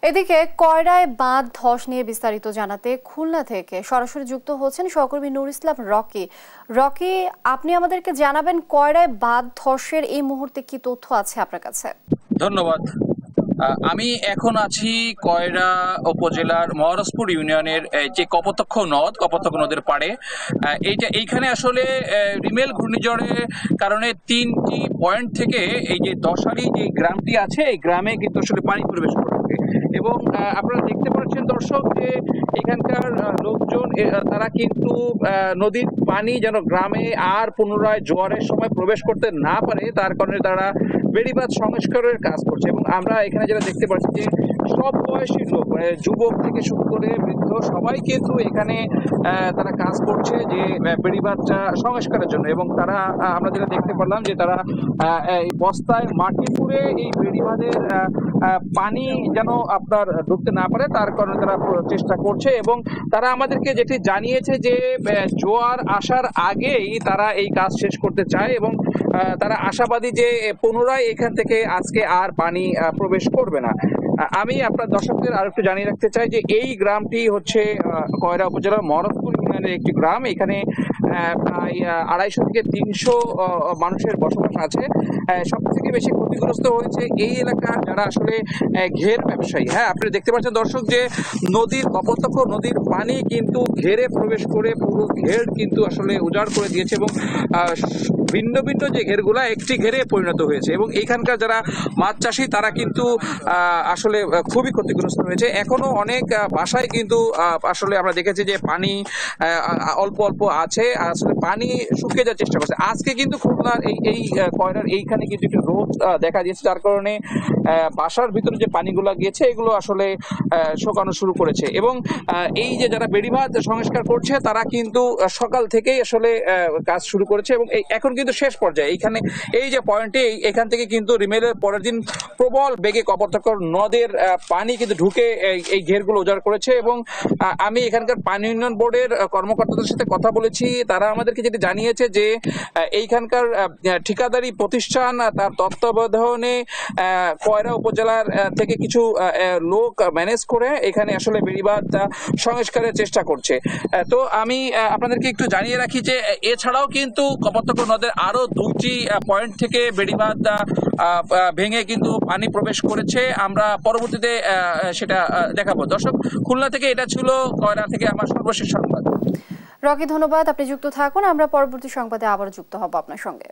এদিকে কয়রায় বাঁধ ধস নিয়ে বিস্তারিত জানাতে খুলনা থেকে সরাসরি যুক্ত হচ্ছেন সহকর্মী নুর ইসলাম রকি। রকি, আপনি আমাদেরকে জানাবেন কয়রায় বাঁধ ধসের এই মুহূর্তে কি তথ্য আছে আপনার কাছে? ধন্যবাদ। আমি এখন আছি কয়রা উপজেলার মহারাজপুর ইউনিয়নের যে কপোতাক্ষ নদের পাড়ে। এইখানে আসলে রিমেল ঘূর্ণিঝড়ের কারণে ৩টি পয়েন্ট থেকে এই যে দশারি যে গ্রামটি আছে এই গ্রামে কিন্তু আসলে পানি প্রবেশ করেছে এবং আপনারা দেখতে পাচ্ছেন দর্শক যে এখানকার লোকজন তারা কিন্তু নদীর পানি যেন গ্রামে আর পুনরায় জোয়ারের সময় প্রবেশ করতে না পারে তার কারণে তারা বেড়িবাঁধ সংস্কারের কাজ করছে। এবং আমরা এখানে যেটা দেখতে পাচ্ছি যে সব বয়সী লোক যুবক থেকে শুরু করে বৃদ্ধ সবাই কিন্তু এখানে তারা কাজ করছে যে বেড়িবাঁধটা সংস্কারের জন্য। এবং তারা আমরা যেটা দেখতে পারলাম যে তারা এই বস্তায় মাটি পুড়ে এই বেড়িবাঁধের পানি যেন আপনার ঢুকতে না পারে তার কারণে তারা চেষ্টা করছে। এবং তারা আমাদেরকে যেটি জানিয়েছে যে জোয়ার আসার আগেই তারা এই কাজ শেষ করতে চায় এবং তারা আশাবাদী যে পুনরায় এখান থেকে আজকে আর পানি প্রবেশ করবে না। আমি আপনার দর্শকদের আর একটু জানিয়ে রাখতে চাই যে এই গ্রামটি হচ্ছে কয়রা উপজেলার মহারাজপুর ইউনিয়নের একটি গ্রাম। এখানে প্রায় ২৫০ থেকে ৩০০ মানুষের বসবাস আছে। সব থেকে বেশি ক্ষতিগ্রস্ত হয়েছে এই এলাকার যারা আসলে ঘের ব্যবসায়ী। হ্যাঁ, আপনি দেখতে পাচ্ছেন দর্শক যে নদীর কপোতাক্ষ নদীর পানি কিন্তু ঘেরে প্রবেশ করে পুরো ঘের কিন্তু আসলে উজাড় করে দিয়েছে এবং ভিন্ন ভিন্ন যে ঘেরগুলা একটি ঘেরে পরিণত হয়েছে। এবং এইখানকার যারা মাছ চাষি তারা কিন্তু আসলে খুবই ক্ষতিগ্রস্ত হয়েছে। এখনো অনেক বাসায় কিন্তু আসলে আমরা দেখেছি যে পানি অল্প অল্প আছে, আসলে পানি শুকিয়ে যাওয়ার চেষ্টা করছে। আজকে কিন্তু খুলনার এই কয়রার এইখানে কিন্তু একটু রোদ দেখা দিয়েছে, যার কারণে বাসার ভিতরে যে পানিগুলো গিয়েছে এগুলো আসলে শুকানো শুরু করেছে। এবং এই যে যারা বেড়িবাঁধ সংস্কার করছে তারা কিন্তু সকাল থেকেই আসলে কাজ শুরু করেছে এবং এখন কিন্তু শেষ পর্যায়ে এইখানে এই যে পয়েন্টে এখান থেকে কিন্তু রিমেলের পরের দিন প্রবল বেগে কপোতাক্ষ নদের পানি কিন্তু ঢুকে এই ঘেরগুলো উজাড় করেছে। এবং আমি এখানকার পানি উন্নয়ন বোর্ডের কর্মকর্তাদের সাথে কথা বলেছি, তারা আমাদেরকে যেটি জানিয়েছে যে এইখানকার ঠিকাদারি প্রতিষ্ঠান তার তত্ত্বাবধানে কয়রা উপজেলার থেকে কিছু লোক ম্যানেজ করে এখানে আসলে বেড়িবাঁধ সংস্কারের চেষ্টা করছে। তো আমি আপনাদেরকে একটু জানিয়ে রাখি যে এছাড়াও কিন্তু কপোতাক্ষ নদের আরো 2টি পয়েন্ট থেকে বেড়িবাঁধ ভেঙে কিন্তু পানি প্রবেশ করেছে। আমরা পরবর্তীতে সেটা দেখাবো। দর্শক, খুলনা থেকে এটা ছিল কয়রা থেকে আমার সর্বশেষ সংবাদ। রকি, ধন্যবাদ। আপনি যুক্ত থাকুন, আমরা পরবর্তী সংবাদে আবার যুক্ত হব আপনার সঙ্গে।